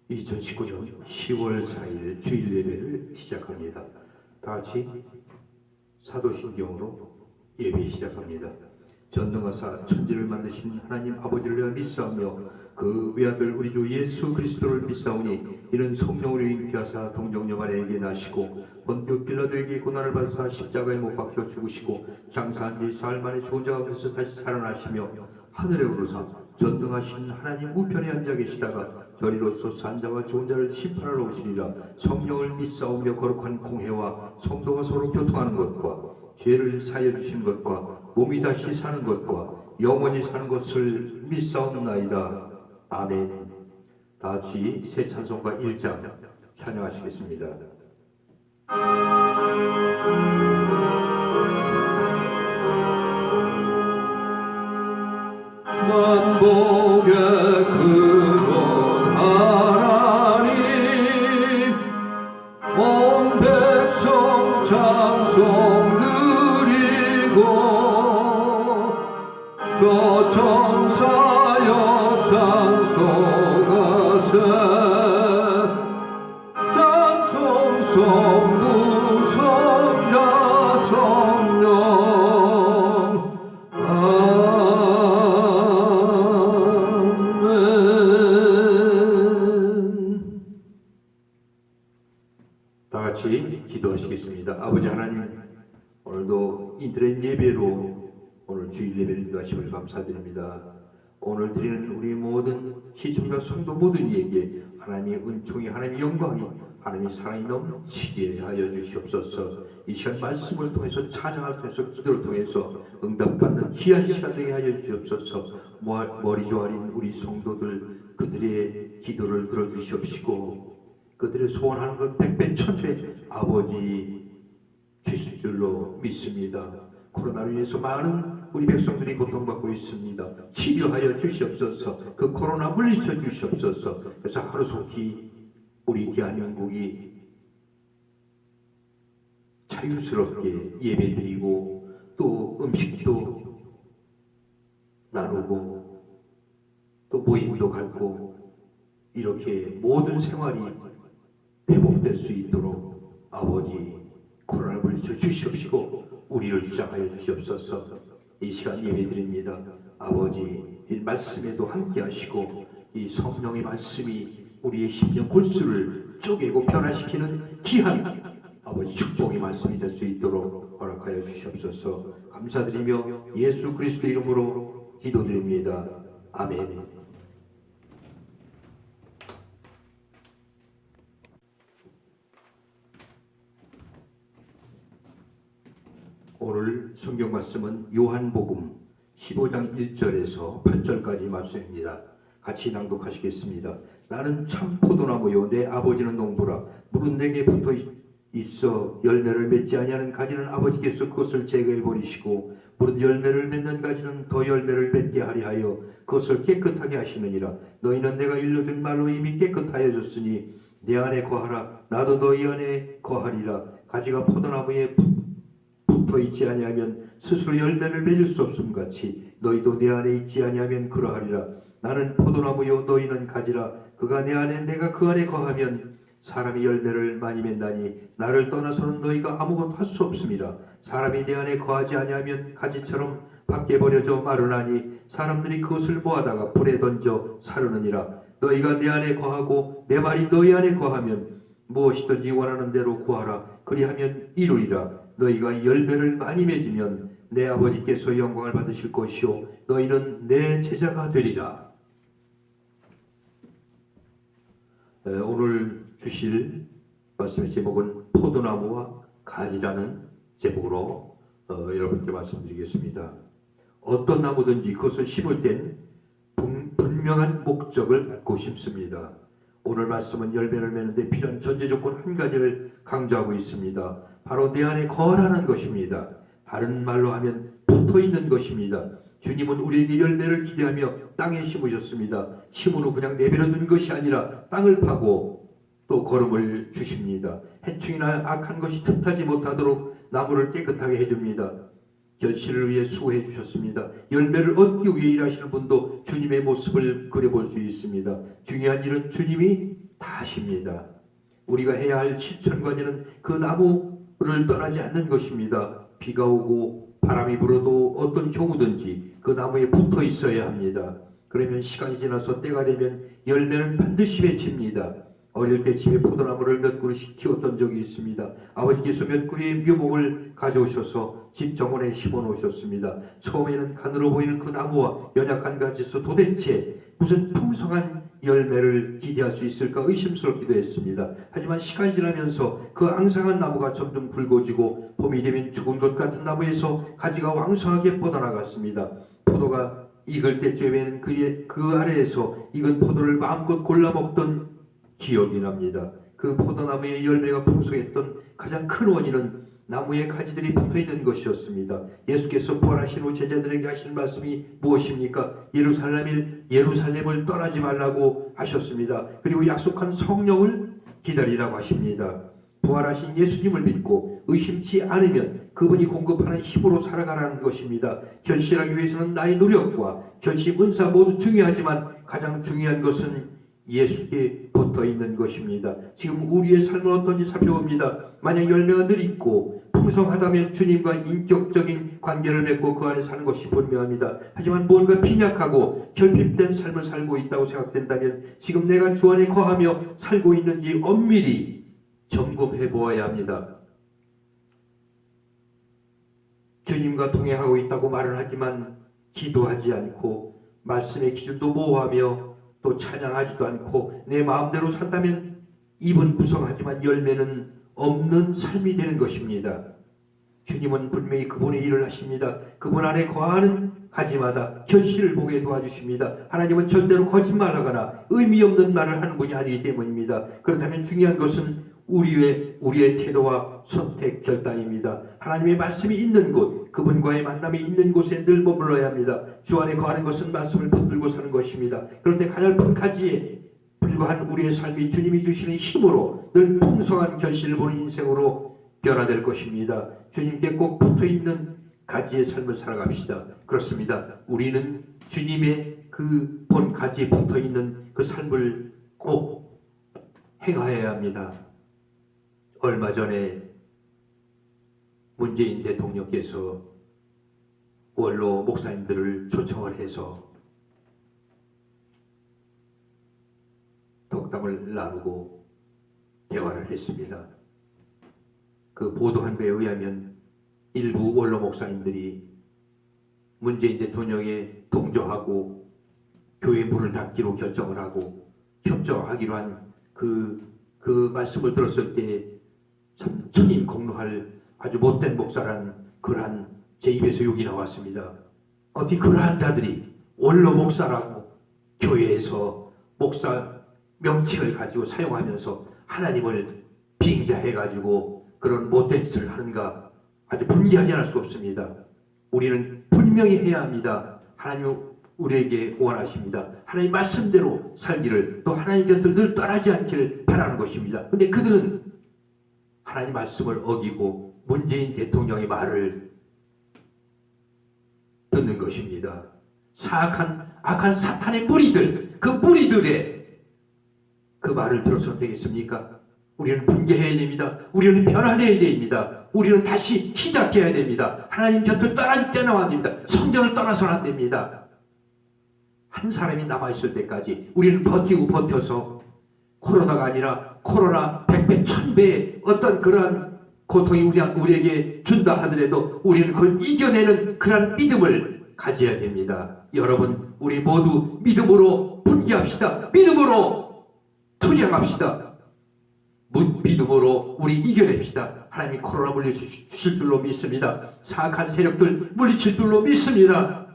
2019년 10월 4일 주일 예배를 시작합니다. 다 같이 사도신경으로 예배 시작합니다. 전능하사 천지를 만드신 하나님 아버지를 내가 믿사오며 그 외아들 우리 주 예수 그리스도를 믿사오니 이는 성령으로 잉태하사 동정녀 마리아에게 나시고 본디오 빌라도에게 고난을 받으사 십자가에 못 박혀 죽으시고 장사한 지 사흘 만에 죽은 자 가운데서 다시 살아나시며 하늘에 오르사 전능하신 하나님 우편에 앉아 계시다가 저리로서 산자와 좋은 자를 심판하러 오시리라. 성령을 믿사오며 거룩한 공회와 성도가 서로 교통하는 것과 죄를 사하여 주신 것과 몸이 다시 사는 것과 영원히 사는 것을 믿사옵나이다. 아멘. 다같이 새 찬송가 1장 찬양하시겠습니다. 만복의 근원 하나님 온 백성 찬송 드리고 저 천사여 찬송하세 찬송 성부 성자 성령 다같이 기도하시겠습니다. 아버지 하나님, 오늘도 인터넷 예배로 오늘 주일 예배를 인도하심을 감사드립니다. 오늘 드리는 우리 모든 시청자 성도 모든 이에게 하나님의 은총이, 하나님의 영광이, 하나님의 사랑이 넘치게 하여 주시옵소서. 이 시간 말씀을 통해서, 찬양을 통해서, 기도를 통해서 응답받는 귀한 시간 되게 하여 주시옵소서. 머리 조아린 우리 성도들, 그들의 기도를 들어주시옵시고 그들의 소원하는 것 백배천배 아버지 주실 줄로 믿습니다. 코로나로 인해서 많은 우리 백성들이 고통받고 있습니다. 치료하여 주시옵소서. 그 코로나 물리쳐 주시옵소서. 그래서 하루속히 우리 대한민국이 자유스럽게 예배드리고 또 음식도 나누고 또 모임도 갖고 이렇게 모든 생활이 회복될 수 있도록 아버지 코로나를 물리쳐 주시옵시고 우리를 주장하여 주시옵소서. 이 시간 예배드립니다. 아버지 이 말씀에도 함께 하시고 이 성령의 말씀이 우리의 심령 골수를 쪼개고 변화시키는 귀한 아버지 축복의 말씀이 될 수 있도록 허락하여 주시옵소서. 감사드리며 예수 그리스도 이름으로 기도드립니다. 아멘. 오늘 성경 말씀은 요한복음 15장 1절에서 8절까지 말씀입니다. 같이 낭독하시겠습니다. 나는 참 포도나무요 내 아버지는 농부라. 물은 내게 붙어 있어 열매를 맺지 아니하는 가지는 아버지께서 그것을 제거해 버리시고 물은 열매를 맺는 가지는 더 열매를 맺게 하리 하여 그것을 깨끗하게 하시느니라. 너희는 내가 일러준 말로 이미 깨끗하여졌으니 내 안에 거하라. 나도 너희 안에 거하리라. 가지가 포도나무에 붙어 있지 아니하면 스스로 열매를 맺을 수 없음 같이 너희도 내 안에 있지 아니하면 그러하리라. 나는 포도나무요 너희는 가지라. 그가 내 안에 내가 그 안에 거하면 사람이 열매를 많이 맺나니 나를 떠나서는 너희가 아무것도 할 수 없음이라. 사람이 내 안에 거하지 아니하면 가지처럼 밖에 버려져 마르나니 사람들이 그것을 모아다가 불에 던져 사르느니라. 너희가 내 안에 거하고 내 말이 너희 안에 거하면 무엇이든지 원하는 대로 구하라. 그리하면 이루리라. 너희가 열매를 많이 맺으면 내 아버지께서 영광을 받으실 것이요 너희는 내 제자가 되리라. 오늘 주실 말씀의 제목은 포도나무와 가지라는 제목으로 여러분께 말씀드리겠습니다. 어떤 나무든지 그것을 심을 땐 분명한 목적을 갖고 심습니다. 오늘 말씀은 열매를 맺는데 필요한 전제 조건 한 가지를 강조하고 있습니다. 바로 내 안에 거하라는 것입니다. 다른 말로 하면 붙어있는 것입니다. 주님은 우리에게 열매를 기대하며 땅에 심으셨습니다. 심으로 그냥 내버려둔 것이 아니라 땅을 파고 또 거름을 주십니다. 해충이나 악한 것이 틈타지 못하도록 나무를 깨끗하게 해줍니다. 결실을 위해 수고해 주셨습니다. 열매를 얻기 위해 일하시는 분도 주님의 모습을 그려볼 수 있습니다. 중요한 일은 주님이 다 아십니다. 우리가 해야 할 실천 과제는 그 나무를 떠나지 않는 것입니다. 비가 오고 바람이 불어도 어떤 경우든지 그 나무에 붙어 있어야 합니다. 그러면 시간이 지나서 때가 되면 열매는 반드시 맺힙니다. 어릴 때 집에 포도나무를 몇 그루씩 키웠던 적이 있습니다. 아버지께서 몇 그루의 묘목을 가져오셔서 집 정원에 심어 놓으셨습니다. 처음에는 가늘어 보이는 그 나무와 연약한 가지에서 도대체 무슨 풍성한 열매를 기대할 수 있을까 의심스럽기도 했습니다. 하지만 시간이 지나면서 그 앙상한 나무가 점점 굵어지고 봄이 되면 죽은 것 같은 나무에서 가지가 왕성하게 뻗어나갔습니다. 포도가 익을 때쯤에는 그 아래에서 익은 포도를 마음껏 골라 먹던 기억이 납니다. 그 포도나무의 열매가 풍성했던 가장 큰 원인은 나무에 가지들이 붙어있는 것이었습니다. 예수께서 부활하신 후 제자들에게 하신 말씀이 무엇입니까? 예루살렘을 떠나지 말라고 하셨습니다. 그리고 약속한 성령을 기다리라고 하십니다. 부활하신 예수님을 믿고 의심치 않으면 그분이 공급하는 힘으로 살아가라는 것입니다. 결실하기 위해서는 나의 노력과 결심, 은사 모두 중요하지만 가장 중요한 것은 예수께 붙어 있는 것입니다. 지금 우리의 삶은 어떤지 살펴봅니다. 만약 열매가 늘 있고 풍성하다면 주님과 인격적인 관계를 맺고 그 안에 사는 것이 분명합니다. 하지만 무언가 빈약하고 결핍된 삶을 살고 있다고 생각된다면 지금 내가 주 안에 거하며 살고 있는지 엄밀히 점검해 보아야 합니다. 주님과 동행하고 있다고 말은 하지만 기도하지 않고 말씀의 기준도 모호하며 또 찬양하지도 않고 내 마음대로 산다면 입은 구성하지만 열매는 없는 삶이 되는 것입니다. 주님은 분명히 그분의 일을 하십니다. 그분 안에 거하는 가지마다 결실을 보게 도와주십니다. 하나님은 절대로 거짓말하거나 의미 없는 말을 하는 분이 아니기 때문입니다. 그렇다면 중요한 것은 우리의 태도와 선택 결단입니다. 하나님의 말씀이 있는 곳, 그분과의 만남이 있는 곳에 늘 머물러야 합니다. 주 안에 거하는 것은 말씀을 붙들고 사는 것입니다. 그런데 가냘픈 가지에 불과한 우리의 삶이 주님이 주시는 힘으로 늘 풍성한 결실을 보는 인생으로 변화될 것입니다. 주님께 꼭 붙어있는 가지의 삶을 살아갑시다. 그렇습니다. 우리는 주님의 그 본 가지에 붙어있는 그 삶을 꼭 행하여야 합니다. 얼마 전에 문재인 대통령께서 원로 목사님들을 초청을 해서 덕담을 나누고 대화를 했습니다. 그 보도한 바에 의하면 일부 원로 목사님들이 문재인 대통령에 동조하고 교회 문을 닫기로 결정을 하고 협조하기로 한 그 말씀을 들었을 때 참 천인공노할 아주 못된 목사라는 그러한 제 입에서 욕이 나왔습니다. 어떻게 그러한 자들이 원로 목사라고 교회에서 목사 명칭을 가지고 사용하면서 하나님을 빙자해가지고 그런 못된 짓을 하는가 아주 분개하지 않을 수 없습니다. 우리는 분명히 해야 합니다. 하나님 우리에게 원하십니다. 하나님 말씀대로 살기를 또 하나님 곁을 늘 떠나지 않기를 바라는 것입니다. 그런데 그들은 하나님 말씀을 어기고 문재인 대통령의 말을 듣는 것입니다. 악한 사탄의 무리들, 그 무리들의 그 말을 들어서는 되겠습니까? 우리는 분개해야 됩니다. 우리는 변화되어야 됩니다. 우리는 다시 시작해야 됩니다. 하나님 곁을 떠나야 됩니다. 성경을 떠나서는 안 됩니다. 한 사람이 남아있을 때까지 우리는 버텨서 코로나가 아니라 코로나 100배, 1000배의 어떤 그러한 고통이 우리에게 준다 하더라도 우리는 그걸 이겨내는 그러한 믿음을 가져야 됩니다. 여러분, 우리 모두 믿음으로 분개합시다. 믿음으로 투쟁합시다. 믿음으로 우리 이겨냅시다. 하나님이 코로나 물리칠 줄로 믿습니다. 사악한 세력들 물리칠 줄로 믿습니다.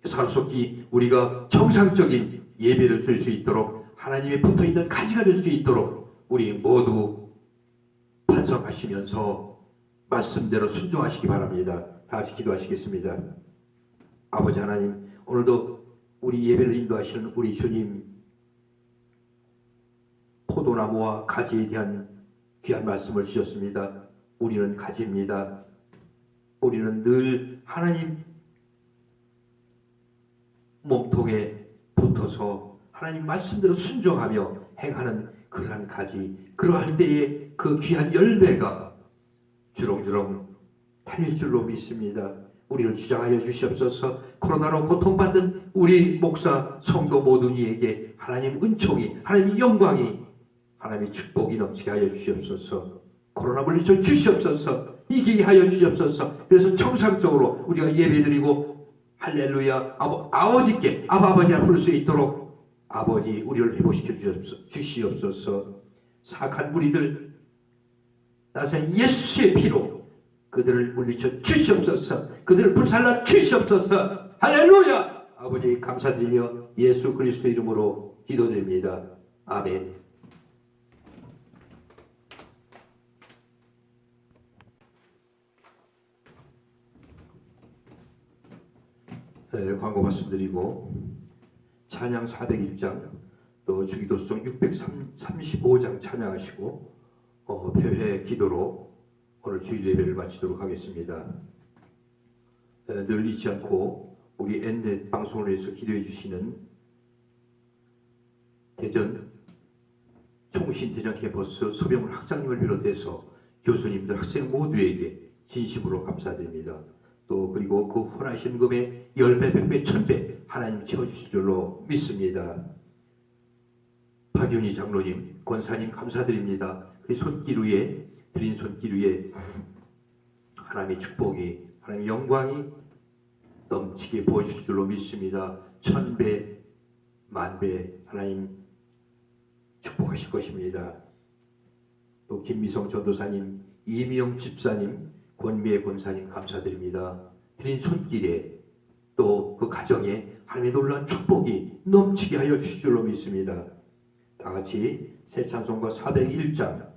살속히 우리가 정상적인 예배를 드릴 수 있도록 하나님의 붙어있는 가지가 될 수 있도록 우리 모두 반성하시면서 말씀대로 순종하시기 바랍니다. 다 같이 기도하시겠습니다. 아버지 하나님, 오늘도 우리 예배를 인도하시는 우리 주님, 포도나무와 가지에 대한 귀한 말씀을 주셨습니다. 우리는 가지입니다. 우리는 늘 하나님 몸통에 붙어서 하나님 말씀대로 순종하며 행하는 그러한 가지, 그러할 때에 그 귀한 열매가 주렁주렁 달릴 줄로 믿습니다. 우리를 주장하여 주시옵소서. 코로나로 고통받는 우리 목사 성도 모든 이에게 하나님 은총이, 하나님 영광이, 하나님의 축복이 넘치게 하여 주시옵소서. 코로나 물리쳐 주시옵소서. 이기게 하여 주시옵소서. 그래서 정상적으로 우리가 예배드리고 할렐루야 아버지께 아버지라 부를 수 있도록 아버지 우리를 회복시켜 주시옵소서. 사악한 무리들 나선 예수의 피로 그들을 물리쳐 주시옵소서. 그들을 불살라 주시옵소서. 할렐루야. 아버지 감사드리며 예수 그리스도 이름으로 기도드립니다. 아멘. 광고 말씀드리고 찬양 401장 또 주기도송 635장 찬양하시고 폐회 기도로 오늘 주일 예배를 마치도록 하겠습니다. 늘 잊지 않고 우리 N넷 방송을 위해서 기도해 주시는 대전 총신 대전 캠퍼스 서병훈 학장님을 비롯해서 교수님들 학생 모두에게 진심으로 감사드립니다. 또 그리고 그 헌하신 금의 10배, 100배, 1000배 하나님 채워주실 줄로 믿습니다. 박윤희 장로님, 권사님 감사드립니다. 그 손길 위에 드린 손길 위에 하나님의 축복이, 하나님의 영광이 넘치게 부어주실 줄로 믿습니다. 1000배, 10,000배 하나님 축복하실 것입니다. 또 김미성 전도사님, 이미영 집사님, 권미애 권사님 감사드립니다. 드린 손길에 또 그 가정에 하나님의 놀라운 축복이 넘치게 하여 주실 줄로 믿습니다. 다 같이 새 찬송가 401장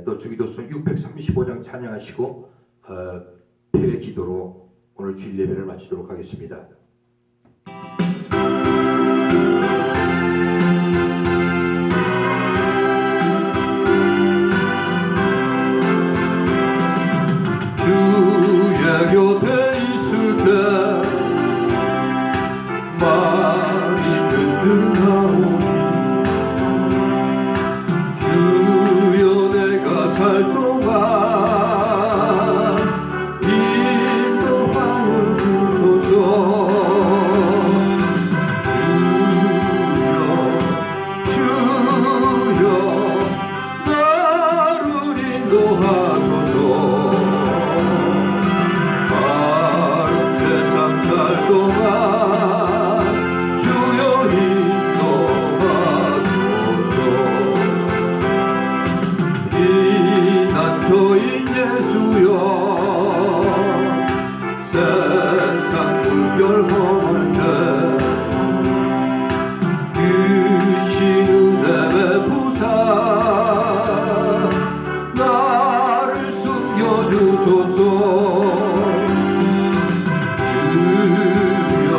또 주기도송 635장 찬양하시고 폐회 기도로 오늘 주일 예배를 마치도록 하겠습니다. 주의 곁에 있을 때 마음이 든든하오니 주여 내가 살 동안 인도하여 주소서. 주여 나를 인도하소서. 바른 세상 살 동안 저인 예수여 세상 물결할 때 귀신 우대의 부사 나를 숨겨주소서. 주여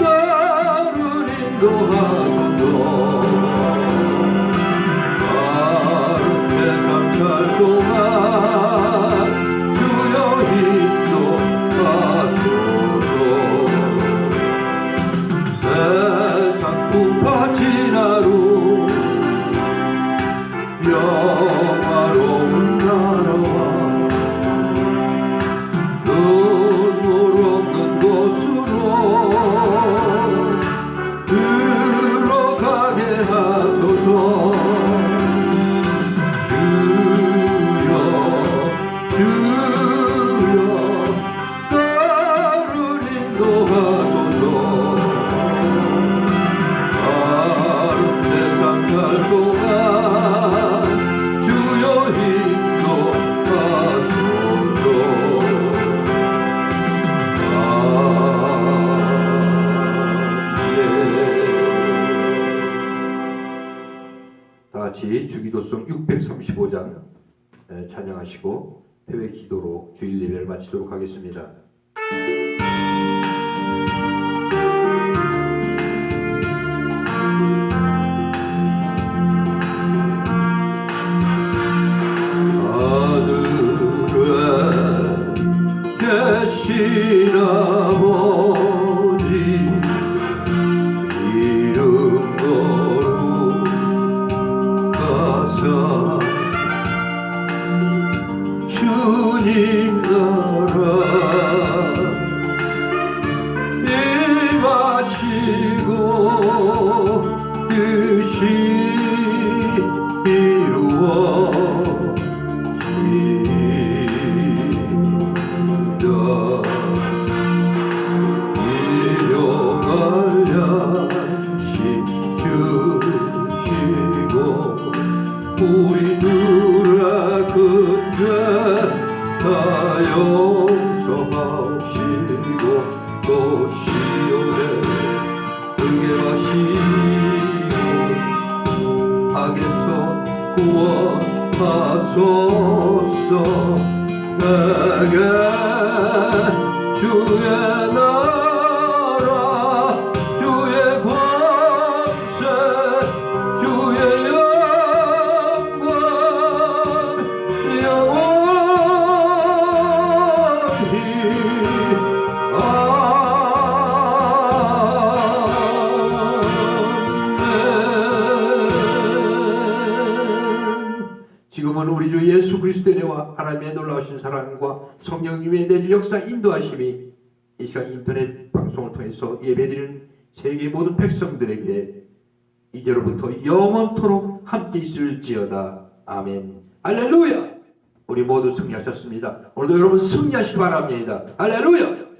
나를 인도하소서. 살 동안 주여 인도하소서. 세상 풍파 지나로 영화로운 나라와 눈물 없는 곳으로 들어가게 하소서. 주여 나를 인도하소서. 바른 세상 살 동안 주여 인도하소서. 다 같이 주기도송 635장 찬양하시고 폐회 기도로 주일 예배를 마치도록 하겠습니다. 하늘에 계신 아버지 용서하시고 또 시온에 들게 하시고 악에서 구원하소서. 내게 주의 나라 주의 권세 주의 영광 영원히 아멘. 지금은 우리 주 예수 그리스도의 은혜와 하나님의 놀라우신 사랑과 성령님의 내주 역사 인도하심이 이 시간 인터넷 방송을 통해서 예배드리는 세계 모든 백성들에게 이제로부터 영원토록 함께 있을지어다. 아멘. 할렐루야. 우리 모두 승리하셨습니다. 오늘도 여러분 승리하시기 바랍니다. 할렐루야.